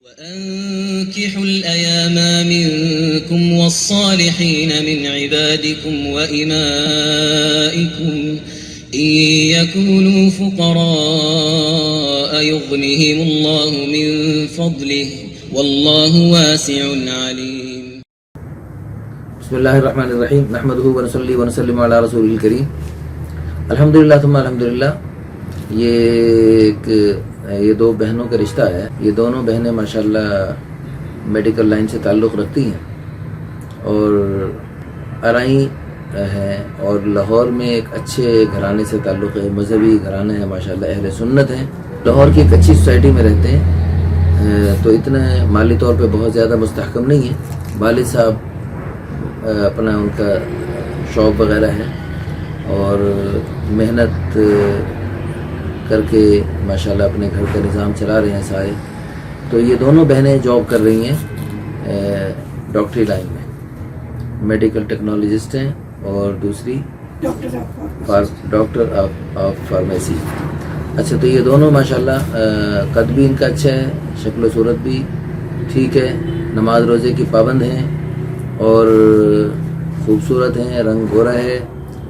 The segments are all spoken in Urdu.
وأنكحوا الأيام منكم والصالحين من عبادكم وإمائكم إن يكونوا فقراء يغنهم الله من فضله والله واسع عليم. بسم اللہ الرحمن الرحیم نحمده ونصلی ونسلم علی رسول الکریم. الحمدللہ ثم الحمدللہ. یہ دو بہنوں کا رشتہ ہے. یہ دونوں بہنیں ماشاءاللہ میڈیکل لائن سے تعلق رکھتی ہیں اور ارائیں ہیں اور لاہور میں ایک اچھے گھرانے سے تعلق ہے. مذہبی گھرانے ہے ماشاءاللہ, اہل سنت ہیں. لاہور کی ایک اچھی سوسائٹی میں رہتے ہیں تو اتنا مالی طور پہ بہت زیادہ مستحکم نہیں ہے. والد صاحب اپنا ان کا شاپ وغیرہ ہے اور محنت کر کے ماشاءاللہ اپنے گھر کا نظام چلا رہے ہیں سارے. تو یہ دونوں بہنیں جاب کر رہی ہیں ڈاکٹری لائن میں, میڈیکل ٹیکنالوجسٹ ہیں اور دوسری ڈاکٹر آف فارمیسی. اچھا, تو یہ دونوں ماشاءاللہ قد بھی ان کا اچھا ہے, شکل و صورت بھی ٹھیک ہے, نماز روزے کی پابند ہیں اور خوبصورت ہیں, رنگ گورا ہے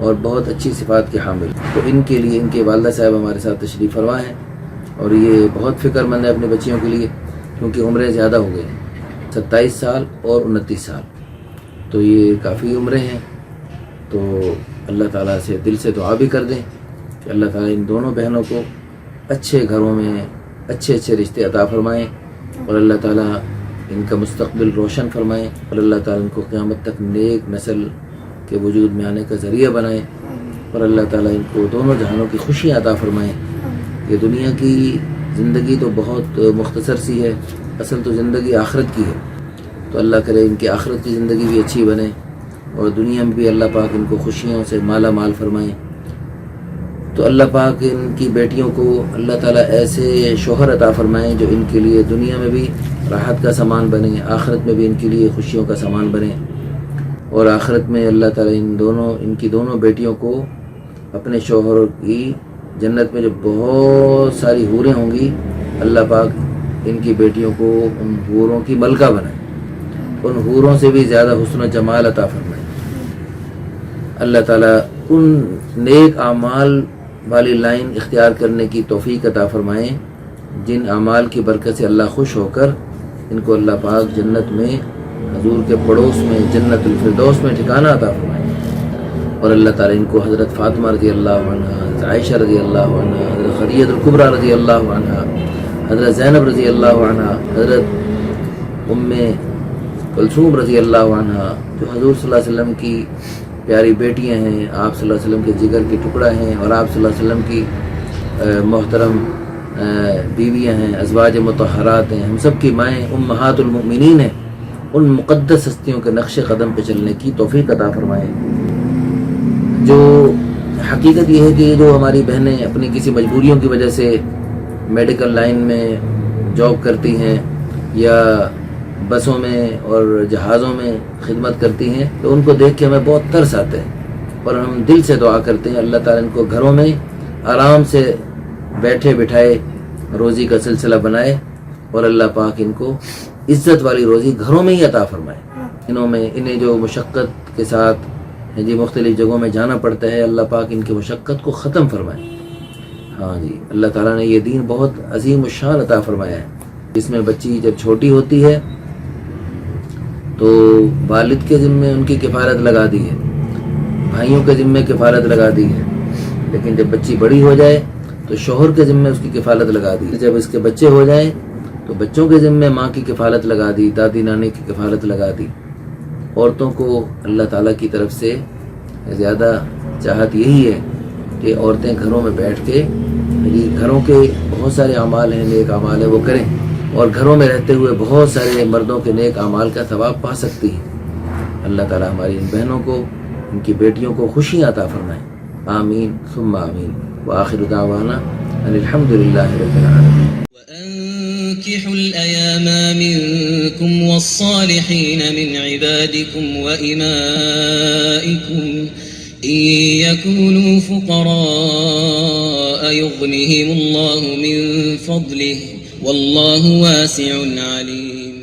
اور بہت اچھی صفات کے حامل. تو ان کے لیے ان کے والدہ صاحب ہمارے ساتھ تشریف فرما ہیں اور یہ بہت فکر مند ہے اپنی بچیوں کے لیے کیونکہ عمریں زیادہ ہو گئے ہیں, 27 سال اور 29 سال. تو یہ کافی عمریں ہیں. تو اللہ تعالیٰ سے دل سے دعا بھی کر دیں کہ اللہ تعالیٰ ان دونوں بہنوں کو اچھے گھروں میں اچھے رشتے عطا فرمائیں اور اللہ تعالیٰ ان کا مستقبل روشن فرمائیں اور اللہ تعالیٰ ان کو قیامت تک نیک نسل کے وجود میں آنے کا ذریعہ بنائیں اور اللہ تعالیٰ ان کو دونوں جہانوں کی خوشیاں عطا فرمائیں. یہ دنیا کی زندگی تو بہت مختصر سی ہے, اصل تو زندگی آخرت کی ہے. تو اللہ کرے ان کی آخرت کی زندگی بھی اچھی بنے اور دنیا میں بھی اللہ پاک ان کو خوشیوں سے مالا مال فرمائیں. تو اللہ پاک ان کی بیٹیوں کو اللہ تعالیٰ ایسے شوہر عطا فرمائیں جو ان کے لیے دنیا میں بھی راحت کا سامان بنے, آخرت میں بھی ان کے لیے خوشیوں کا سامان بنے. اور آخرت میں اللہ تعالیٰ ان کی دونوں بیٹیوں کو اپنے شوہر کی جنت میں جو بہت ساری حوریں ہوں گی, اللہ پاک ان کی بیٹیوں کو ان حوروں کی ملکہ بنائے, ان حوروں سے بھی زیادہ حسن و جمال عطا فرمائے. اللہ تعالیٰ ان نیک اعمال والی لائن اختیار کرنے کی توفیق عطا فرمائیں جن اعمال کی برکت سے اللہ خوش ہو کر ان کو اللہ پاک جنت میں حضور کے پڑوس میں جنت الفردوس میں ٹھکانہ عطا فرمائیں. اور اللہ تعالیٰ ان کو حضرت فاطمہ رضی اللہ عنہ, حضرت عائشہ رضی اللہ عنہ, حضرت خدیجہ الکبریٰ رضی اللہ عنہ, حضرت زینب رضی اللہ عنہ, حضرت ام کلثوم رضی اللہ عنہ جو حضور صلی اللہ علیہ وسلم کی پیاری بیٹیاں ہیں, آپ صلی اللہ علیہ وسلم کے جگر کی ٹکڑا ہیں اور آپ صلی اللہ علیہ وسلم کی محترم بیویاں ہیں, ازواج مطہرات ہیں, ہم سب کی مائیں امہات المؤمنین ہیں. ان مقدس ہستیوں کے نقش قدم پہ چلنے کی توفیق عطا فرمائیں. جو حقیقت یہ ہے کہ جو ہماری بہنیں اپنی کسی مجبوریوں کی وجہ سے میڈیکل لائن میں جاب کرتی ہیں یا بسوں میں اور جہازوں میں خدمت کرتی ہیں تو ان کو دیکھ کے ہمیں بہت ترس آتا ہے اور ہم دل سے دعا کرتے ہیں اللہ تعالیٰ ان کو گھروں میں آرام سے بیٹھے بٹھائے روزی کا سلسلہ بنائے اور اللہ پاک ان کو عزت والی روزی گھروں میں ہی عطا فرمائے. انہیں جو مشقت کے ساتھ جی مختلف جگہوں میں جانا پڑتا ہے, اللہ پاک ان کی مشقت کو ختم فرمائے. ہاں جی, اللہ تعالیٰ نے یہ دین بہت عظیم الشان عطا فرمایا ہے. اس میں بچی جب چھوٹی ہوتی ہے تو والد کے ذمے ان کی کفالت لگا دی ہے, بھائیوں کے ذمے کفالت لگا دی ہے, لیکن جب بچی بڑی ہو جائے تو شوہر کے ذمے اس کی کفالت لگا دی. جب اس کے بچے ہو جائیں تو بچوں کے ذمے ماں کی کفالت لگا دی, دادی نانی کی کفالت لگا دی. عورتوں کو اللہ تعالیٰ کی طرف سے زیادہ چاہت یہی ہے کہ عورتیں گھروں میں بیٹھ کے گھروں کے بہت سارے اعمال ہیں, نیک اعمال ہیں, وہ کریں اور گھروں میں رہتے ہوئے بہت سارے مردوں کے نیک اعمال کا ثواب پا سکتی ہیں. اللہ تعالیٰ ہماری ان بہنوں کو, ان کی بیٹیوں کو خوشیاں عطا فرمائیں. آمین ثم آمین. وآخر دعوانا ان الحمد للہ رب العالمین. وأنكحوا الأيام منكم والصالحين من عبادكم وإمائكم إن يكونوا فقراء يغنهم الله من فضله والله واسع عليم